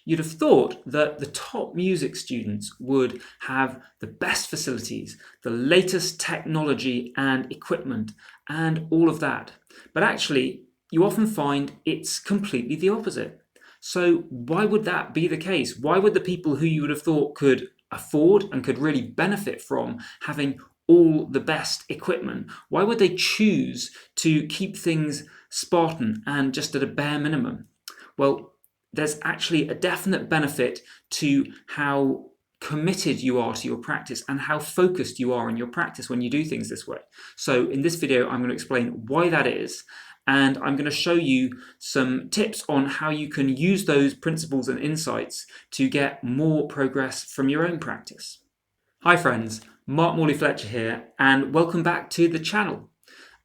You'd have thought that the top music students would have the best facilities, the latest technology and equipment, and all of that. But actually, you often find it's completely the opposite. So, why would that be the case? Why would the people who you would have thought could afford and could really benefit from having all the best equipment, why would they choose to keep things Spartan and just at a bare minimum? Well, there's actually a definite benefit to how committed you are to your practice and how focused you are in your practice when you do things this way. So in this video, I'm going to explain why that is, and I'm going to show you some tips on how you can use those principles and insights to get more progress from your own practice. Hi friends, Morley-Fletcher here, and welcome back to the channel.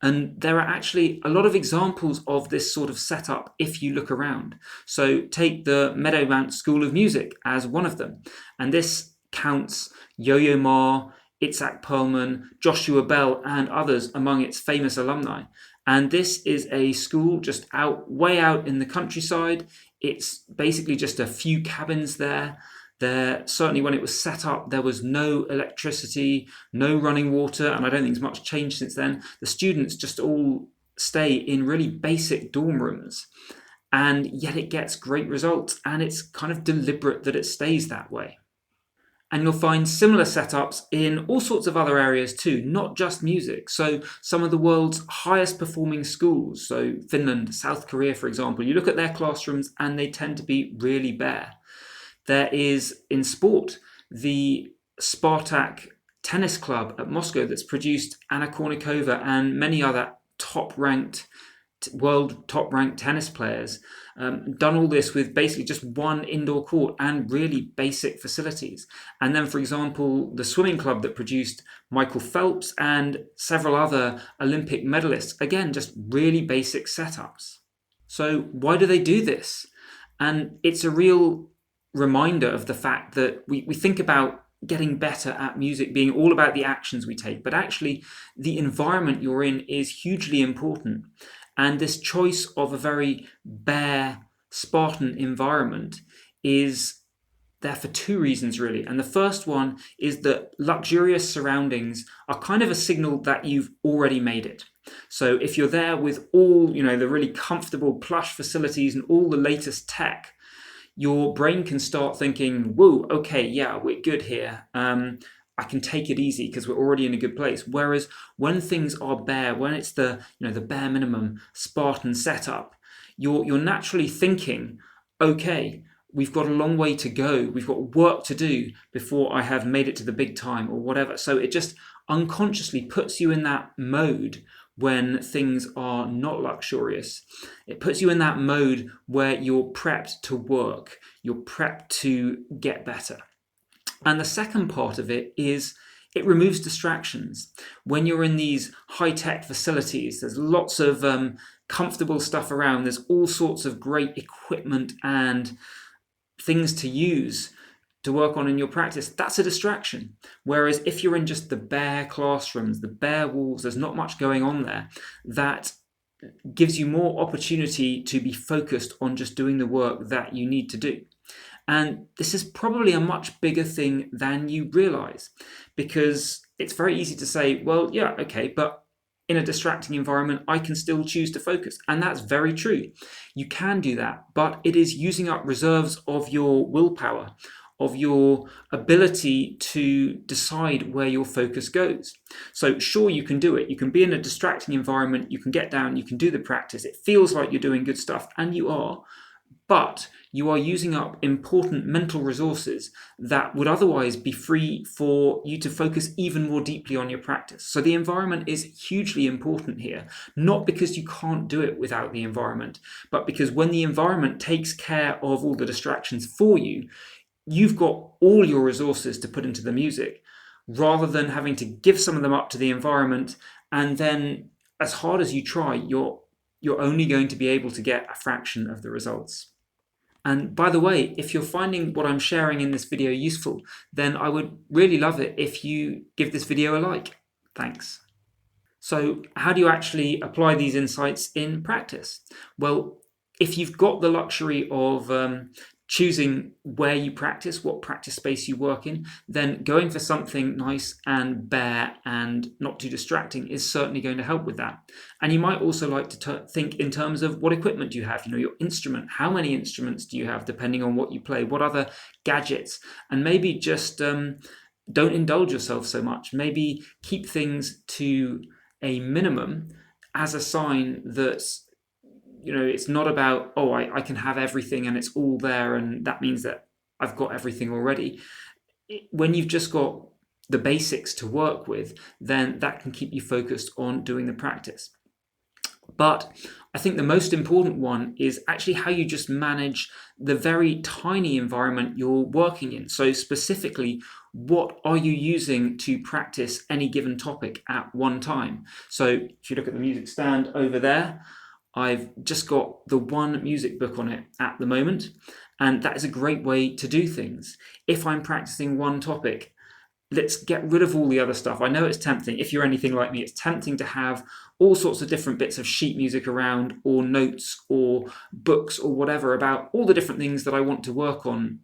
And there are actually a lot of examples of this sort of setup if you look around. So take the Meadowmount School of Music as one of them. And this counts Yo-Yo Ma, Itzhak Perlman, Joshua Bell, and others among its famous alumni. And this is a school just way out in the countryside. It's basically just a few cabins there. Certainly when it was set up, there was no electricity, no running water, and I don't think there's much changed since then. The students just all stay in really basic dorm rooms, and yet it gets great results, and it's kind of deliberate that it stays that way. And you'll find similar setups in all sorts of other areas too, not just music. So some of the world's highest performing schools, so Finland, South Korea, for example, you look at their classrooms and they tend to be really bare. There is, in sport, the Spartak tennis club at Moscow that's produced Anna Kournikova and many other world top-ranked tennis players, done all this with basically just one indoor court and really basic facilities. And then, for example, the swimming club that produced Michael Phelps and several other Olympic medalists, again, just really basic setups. So why do they do this? And it's a real reminder of the fact that we think about getting better at music being all about the actions we take, but actually the environment you're in is hugely important. And this choice of a very bare, Spartan environment is there for two reasons, really. And the first one is that luxurious surroundings are kind of a signal that you've already made it. So if you're there with all, the really comfortable plush facilities and all the latest tech, your brain can start thinking, whoa, okay, yeah, we're good here. I can take it easy because we're already in a good place. Whereas when things are bare, when it's the bare minimum Spartan setup, you're naturally thinking, okay, we've got a long way to go. We've got work to do before I have made it to the big time or whatever. So it just unconsciously puts you in that mode when things are not luxurious. It puts you in that mode where you're prepped to work, you're prepped to get better. And the second part of it is it removes distractions. When you're in these high-tech facilities, there's lots of comfortable stuff around, there's all sorts of great equipment and things to use to work on in your practice. That's a distraction. Whereas if you're in just the bare classrooms, the bare walls, there's not much going on there, that gives you more opportunity to be focused on just doing the work that you need to do. And this is probably a much bigger thing than you realize, because it's very easy to say, well, yeah, okay, but in a distracting environment, I can still choose to focus. And that's very true. You can do that, but it is using up reserves of your willpower, of your ability to decide where your focus goes. So sure, you can do it. You can be in a distracting environment, you can get down, you can do the practice. It feels like you're doing good stuff, and you are, but you are using up important mental resources that would otherwise be free for you to focus even more deeply on your practice. So the environment is hugely important here, not because you can't do it without the environment, but because when the environment takes care of all the distractions for you, you've got all your resources to put into the music, rather than having to give some of them up to the environment, and then as hard as you try, you're only going to be able to get a fraction of the results. And by the way, if you're finding what I'm sharing in this video useful, then I would really love it if you give this video a like. Thanks. So how do you actually apply these insights in practice? Well, if you've got the luxury of choosing where you practice, what practice space you work in, then going for something nice and bare and not too distracting is certainly going to help with that. And you might also like to think in terms of what equipment do you have, your instrument, how many instruments do you have depending on what you play, what other gadgets, and maybe just don't indulge yourself so much. Maybe keep things to a minimum as a sign that it's not about, oh, I can have everything and it's all there and that means that I've got everything already. When you've just got the basics to work with, then that can keep you focused on doing the practice. But I think the most important one is actually how you just manage the very tiny environment you're working in. So specifically, what are you using to practice any given topic at one time? So if you look at the music stand over there, I've just got the one music book on it at the moment, and that is a great way to do things. If I'm practicing one topic, let's get rid of all the other stuff. I know it's tempting. If you're anything like me, it's tempting to have all sorts of different bits of sheet music around, or notes, or books, or whatever about all the different things that I want to work on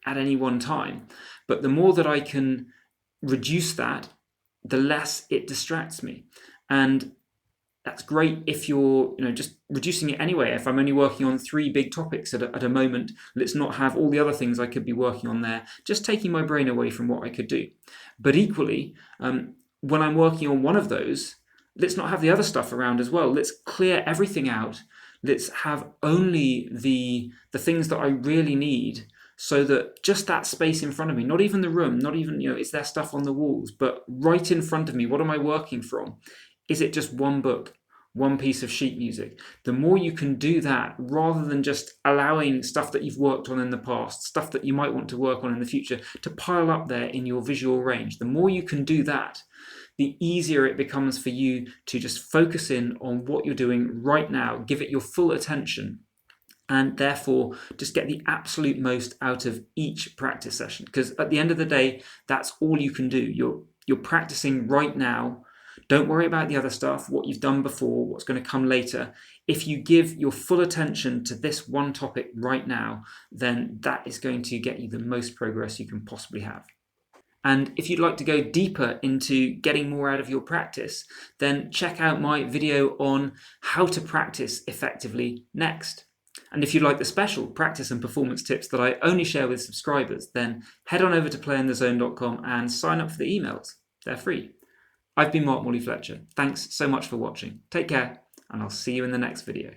at any one time. But the more that I can reduce that, the less it distracts me. And that's great if you're just reducing it anyway. If I'm only working on 3 big topics at a moment, let's not have all the other things I could be working on there, just taking my brain away from what I could do. But equally, when I'm working on one of those, let's not have the other stuff around as well. Let's clear everything out. Let's have only the things that I really need, so that just that space in front of me, not even the room, not even, is there stuff on the walls, but right in front of me, what am I working from? Is it just one book, one piece of sheet music? The more you can do that, rather than just allowing stuff that you've worked on in the past, stuff that you might want to work on in the future, to pile up there in your visual range, the more you can do that, the easier it becomes for you to just focus in on what you're doing right now, give it your full attention, and therefore just get the absolute most out of each practice session. Because at the end of the day, that's all you can do. You're practicing right now. Don't worry about the other stuff, what you've done before, what's going to come later. If you give your full attention to this one topic right now, then that is going to get you the most progress you can possibly have. And if you'd like to go deeper into getting more out of your practice, then check out my video on how to practice effectively next. And if you'd like the special practice and performance tips that I only share with subscribers, then head on over to playinthezone.com and sign up for the emails. They're free. I've been Morley-Fletcher. Thanks so much for watching. Take care, and I'll see you in the next video.